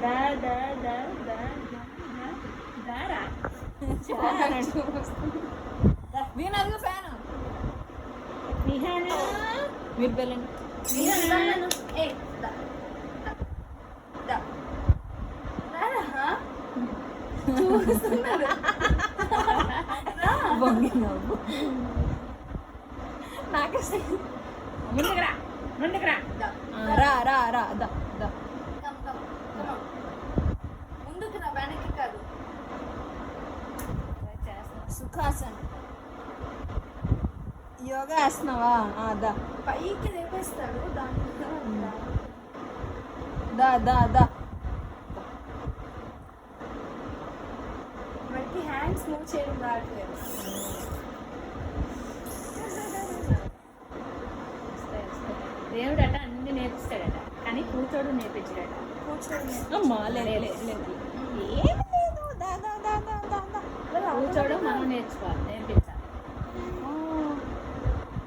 దా దా దా దా దారా వీణదిగా ఫ్యాను విహాన మీరు వెళ్ళండి. బొంగి నవ్వు నాకు ముందుకురా ముందుకురా రా రా రా దా దా ముందుకు రా, వెనక్కి కాదు. సుఖాసన్ యోగా వేస్తున్నావా? దా పైకి లేపేస్తాడు దాని దా దా దా మనకి హ్యాండ్స్ మూవ్ చేయడం రావట్లేదు. దేవుడట అన్ని నేర్పిస్తాడట, కానీ కూర్చోడు నేర్పించాడట. కూర్చోండి. అమ్మా లేదు లేదు లేదు ఏం లేదు దా దా దా దా దా దా కూర్చోవడం మనం నేర్చుకోవాలి, నేర్పించాలి.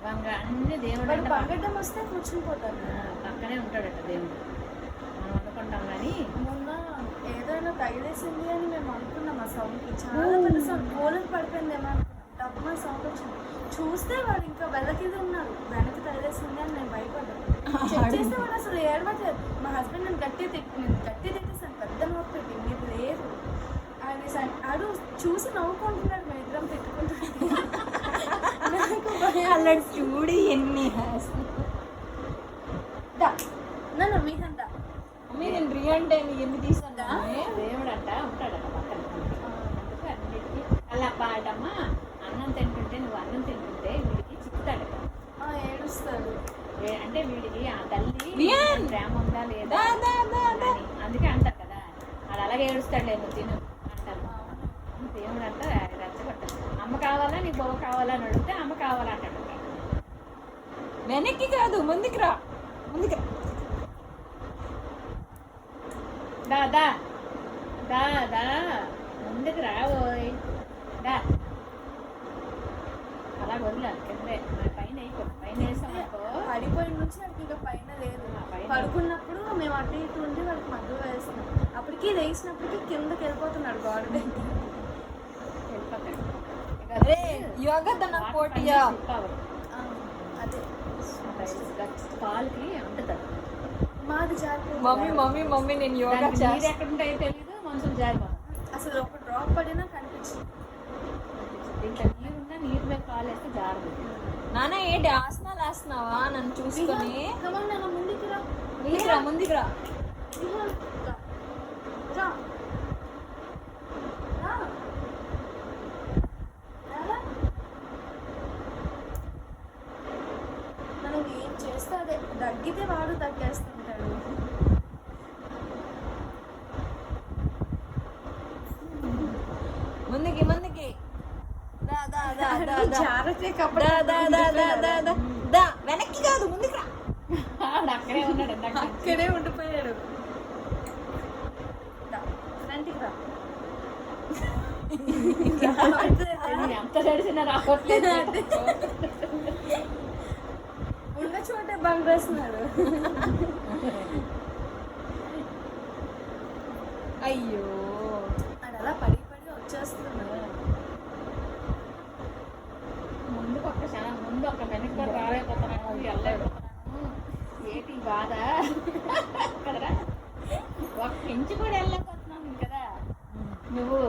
వంగ అన్ని దేవుడు వాడు అంటే పగడ్డం వస్తే కూర్చుని పోతాడు. పక్కనే ఉంటాడట దేవుడు. మనం అనుకుంటాం కానీ మొన్న ఏదైనా తగిలేసింది అని మేము అనుకున్నాం. ఆ సౌండ్కి చాలా పెద్ద సౌండ్, కోలకు పడిపోయిందేమో అనుకున్నాం. డబ్బు సౌండ్ వచ్చింది, చూస్తే వాడు ఇంకా వెళ్ళకిది ఉన్నాడు. వెనక్కి తగిలేసింది అని నేను భయపడ్డాను. చెక్ చేస్తే వాడు అసలు ఏడవట్లేదు. మా హస్బెండ్ నేను గట్టి తిట్టేసాను, పెద్ద నోట్ పెట్టి మీరు లేదు అని. ఆడు చూసి నవ్వుకుంటున్నాడు, మేము ఇద్దరం తిట్టుకుంటున్నాం. అలా చూడి ఎన్ని నన్ను మీదంతా అమ్మి నేను రియా అంటే ఎందుకు తీసాను దేవుడు అంట ఉంటాడట పక్కన. అందుకు అన్నిటికీ అలా పాడమ్మా అన్నం తింటుంటే, నువ్వు అన్నం తింటుంటే వీడికి చిక్కుతాడట. ఏడుస్తాడు. అంటే వీడికి ఆ తల్లి వియాన్! ప్రేమ ఉందా లేదా దా, దా, దా, దా. అని. అందుకే అంటారు కదా, అది అలాగే ఏడుస్తాడులే నువ్వు తిను అంటారు. దేవుడు అంట రెచ్చగొట్టాడు. అమ్మ కావాలా నీ బొవ్వ కావాలా అని అడిగితే అమ్మ కావాలా అంటాడు. వెనక్కి కాదు ముందుకు రా, ముందుకు రా. దా దా దా దా ముందుకు రాబోయ్ దా. అలా వదిలేదు కిందే, మరి పైన వేయకు. పైన వేసాం అనుకో పడిపోయిన నుంచి నాకు ఇంకా పైన లేదు. పడుకున్నప్పుడు మేము అటు ఇటు ఉండి వాళ్ళకి మధ్యలో వేస్తున్నాం. అప్పటికి లేచినప్పటికీ కిందకి వెళ్ళిపోతున్నాడు గోడ దగ్గర. వెళ్ళిపోతాడు. అరే యోగా తన పోటీయా అదే కాలుకి అంటుతుంది. మాది జారిపోయింది. మమ్మీ మమ్మీ మమ్మీ నేను యోగా నీరు చేస్తా. ఎక్కడ ఉంటాయో తెలీదు, మనుషులు జారిపోతారు. అసలు ఒక డ్రాప్ పడినా కనిపించింది. దీంట్లో నీరున్నా నీరు మీద కాలు వేస్తే జారదు. నాన్న ఏంటి ఆసనాలు వేస్తున్నావా నన్ను చూసుకొని? నన్ను ముందుకు రా. ముందుకు రా, ముందుకు రా. విహాన్, రా. రా. రా. మనం ఏం చేస్తే అదే, దగ్గితే వాడు దగ్గేస్తుంటాడు. ముందుకి ముందుకి దా దా దా దా దా జాగ్రత్త దా దా దా దా దా దా దా వెనక్కి కాదు ముందుకు రా. ఆడు అక్కడే ఉన్నాడు ఇందాక. అక్కడే ఉండిపోయాడు. ఫ్రంట్కి రా. నేను ఎంత నడిచినా రావట్లేదు. ఉన్న చోటే బంగ్రేస్తున్నాడు. అయ్యో అది అలా పడి పడి వచ్చేస్తున్నాడు. ముందుకు ఒక్క క్షణం, ముందు ఒక వెనక్కి కూడా రాలేకపోతున్నాను, వెళ్ళలేకపోతున్నాను. ఏంటి బాధ కదరా, ఒక ఇంచు కూడా వెళ్ళలేకపోతున్నాను కదా. నువ్వు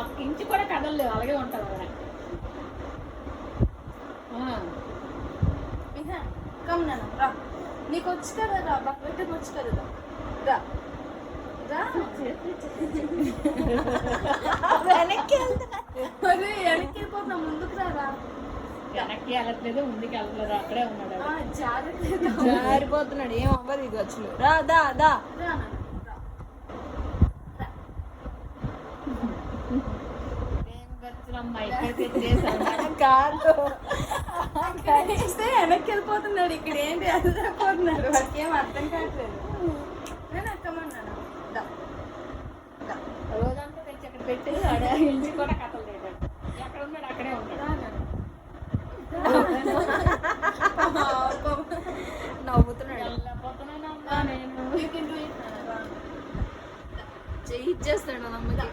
ఒక ఇంచు కూడా కదలలేవు, అలాగే ఉంటావు కదా. విహాన్, కమ్ నాన్న రా. నీకు వచ్చి కదా రా, బకెట్కి వచ్చి కదా రా. రా. వెనక్కి వెళ్తున్నా. మరి వెనక్కి వెళ్ళిపోతున్నా, ముందుకు రా. వెనక్కి వెళ్ళట్లేదు, ముందుకు వెళ్ళట్లేదు, అక్కడే ఉన్నాడు. జాగ్రత్త. జారిపోతున్నాడు, ఏం అవ్వదు ఇది వచ్చులు. రా దా దా రా నాన్న, రా. ఏం ఖర్చులమ్మా, ఇక్కడికి తెచ్చేసాను. కాదు ఇస్తే వెనక్కి వెళ్ళిపోతున్నాడు. ఇక్కడ ఏంటి వెళ్ళిపోతున్నాడు, వాడికి ఏం అర్థం కావట్లేదు. నేను ఎక్కమన్నాను. రోజంతా తెచ్చి అక్కడ పెట్టి ఆడ ఇంటి కూడా కథలు లేదండి. ఎక్కడ ఉన్నాడు అక్కడే ఉన్నాడు. నవ్వుతున్నాడు. వెళ్ళిపోతున్నానమ్మా నేను. చెయ్యి ఇచ్చేస్తాడు వాళ్ళ అమ్మకి.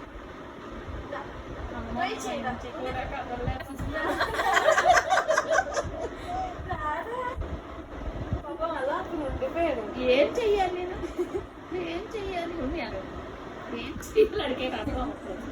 ట్రై చేయరా కూడా కదలలేదు. పాపం అలా అప్పుడు ఉండిపోయాడు. ఏం చెయ్యాలి నేను, ఏం చెయ్యాలి, ఏం చెయ్యాలి అడిగే అర్థం అవుతుంది.